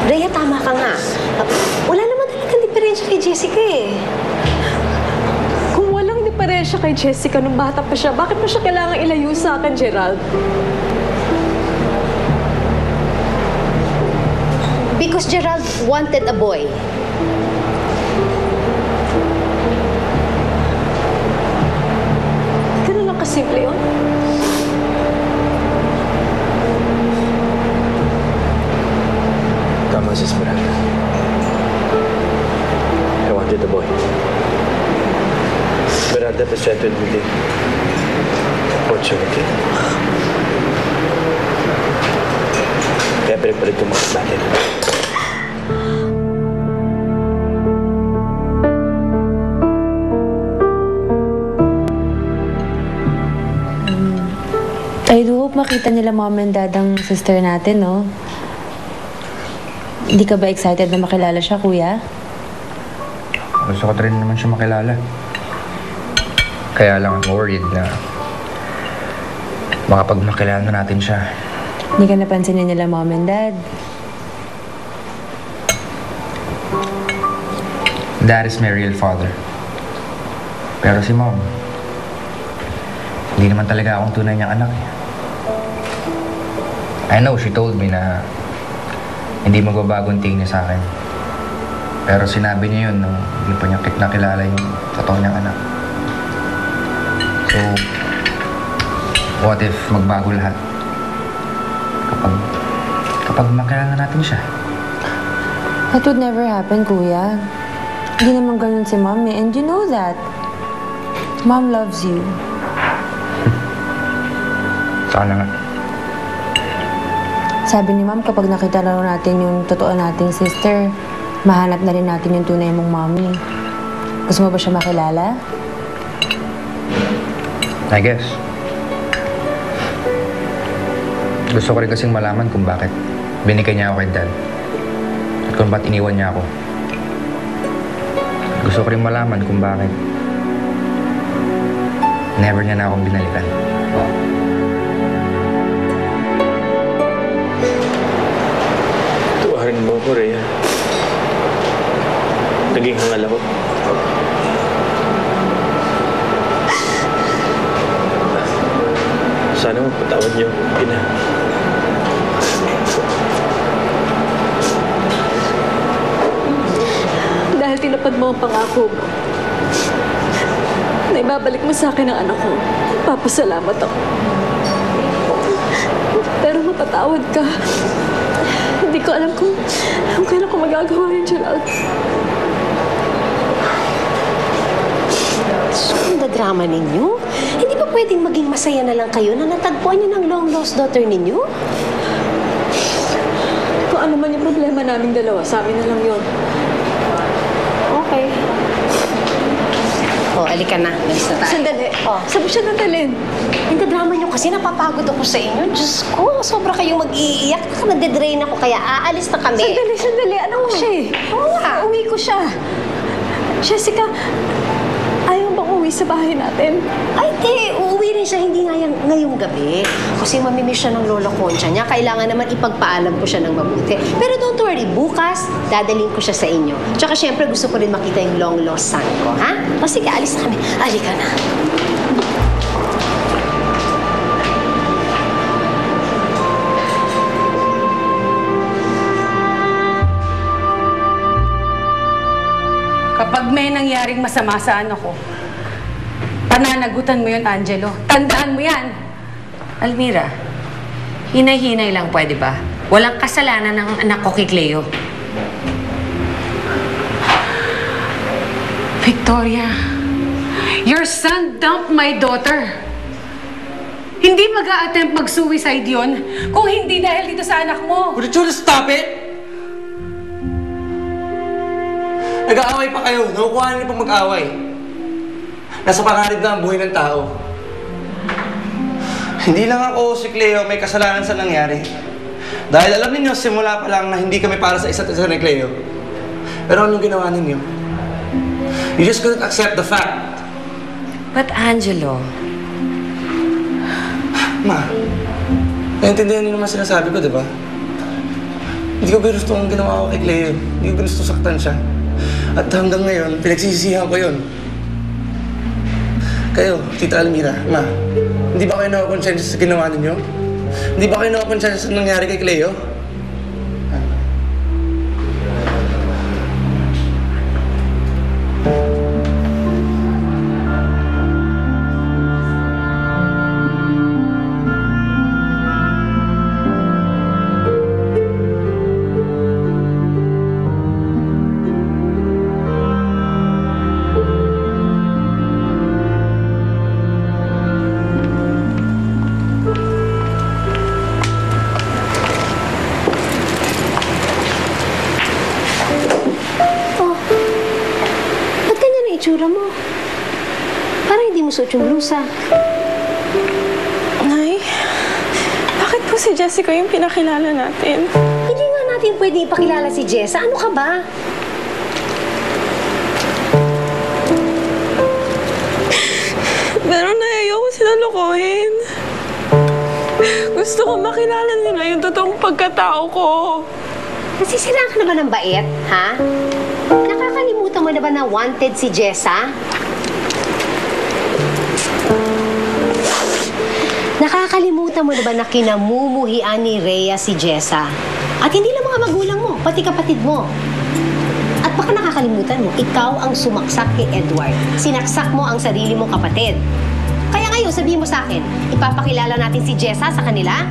Rhea, tama ka nga. Wala naman talagang diferensya kay Jessica eh. Kung walang diferensya kay Jessica nung bata pa siya, bakit mo siya kailangang ilayo sa akin, Gerald? Because Gerald wanted a boy. Ganun lang kasimple yun. Tama si Esmeralda. I wanted a boy. Esmeralda presented me the opportunity. Kaya pinagpalit yung mga natin. I do hope makita nila mom and dad ang sister natin, no? Hindi ka ba excited na makilala siya, kuya? Gusto ko rin naman siya makilala. Kaya lang I'm worried na baka pag makilala natin siya. Hindi ka napansinin nila mom and dad. Dad is my real father. Pero si mom, hindi naman talaga akong tunay niyang anak eh. I know she told me na hindi magbabagong tingin niya sa akin. Pero sinabi niya yun nung hindi pa niya nakilala yung totoo niyang anak. So, what if magbago lahat? Kapag makilala natin siya. That would never happen, kuya. Hindi naman ganun si mom eh, and you know that. Mom loves you. Sana nga. Sabi ni mom, kapag nakita na natin yung totoo nating sister, mahanap na rin natin yung tunay mong mommy. Gusto mo ba siya makilala? I guess. Gusto ko rin kasing malaman kung bakit binigay niya ako kay Dad. At kung ba't iniwan niya ako. Gusto ko rin malaman kung bakit never niya na akong binalikan. Tuwarin mo ko, Rhea. Naging hangal ako. Sana magpatawad niyo, Ina. Dahil tinupad mo ang pangako mo, na ibabalik mo sa akin ang anak ko, papasalamat ako. Pero matatawad ka. Hindi ko alam kung kailan ko magagawa yun, Gerald. So, ang drama ninyo? Hindi ba pwedeng maging masaya na lang kayo na natagpuan niyo ng long-lost daughter ninyo? Kung ano man yung problema naming dalawa, sa amin na lang yun. Okay. Oh, alika na. Bilis na tayo. Sandali. Oh. Saan mo siya nadalhin? Yung drama niyo kasi napapagod ako sa inyo. Diyos ko, sobra kayong mag-iiyak. Nade-drain ako, kaya aalis na kami. Sandali. Ano mo siya eh? Oo nga. Uwi ko siya. Jessica, ayaw bang uwi sa bahay natin? Ay, di. Uuwi rin siya, hindi ngayong gabi. Kasi mamimiss siya ng lola Concha niya. Kailangan naman ipagpaalam ko siya ng mabuti. Pero don't worry, bukas, dadalhin ko siya sa inyo. Tsaka syempre, gusto ko rin makita yung long-lost son ko, ha? O sige, alis na kami. Alika na. Kapag may nangyaring masama sa anak ko, pananagutan mo yun, Angelo. Tandaan mo yan. Almira, hinay-hinay lang pwede ba? Walang kasalanan ng anak ko kay Cleo. Victoria, your son dumped my daughter. Hindi mag-a-attempt mag-suicide yun kung hindi dahil dito sa anak mo. Would you stop it? Nag-aaway pa kayo. Nakukuha niyo pang mag-away. Nasa pangarib na ang buhay ng tao. Hindi lang ako, si Cleo, may kasalanan sa nangyari. Dahil alam ninyo, simula pa lang na hindi kami para sa isa't isa ni Cleo. Pero anong ginawa ninyo? You just couldn't accept the fact. But Angelo, Ma, naiintindihan niyo naman sinasabi ko, di ba? Hindi ko ginusto ang ginawa ko kay Cleo. Hindi ko ginusto saktan siya. At hanggang ngayon, pinagsisisihan ko yun. Kayo, Tita Almira, Ma, hindi ba kayo nakakonsensya sa ginawa ninyo? Hindi ba kayo nakakonsensya sa nangyari kay Cleo? Itsura mo. Parang hindi mo suot yung blusa. Nay, bakit po si Jessica yung pinakilala natin? Hindi nga natin pwede ipakilala si Jessa. Ano ka ba? Pero Nay, ayoko sila lokohin. Gusto ko makilala nila yung totoong pagkatao ko. Nasisiraan ka na ba ng bait, ha? Nakakalimutan mo na ba na wanted si Jessa? Nakakalimutan mo na ba na kinamumuhian ni Rhea si Jessa? At hindi lang mga magulang mo, pati kapatid mo. At baka nakakalimutan mo, ikaw ang sumaksak kay Edward. Sinaksak mo ang sarili mong kapatid. Kaya ngayon, sabihin mo sa akin, ipapakilala natin si Jessa sa kanila?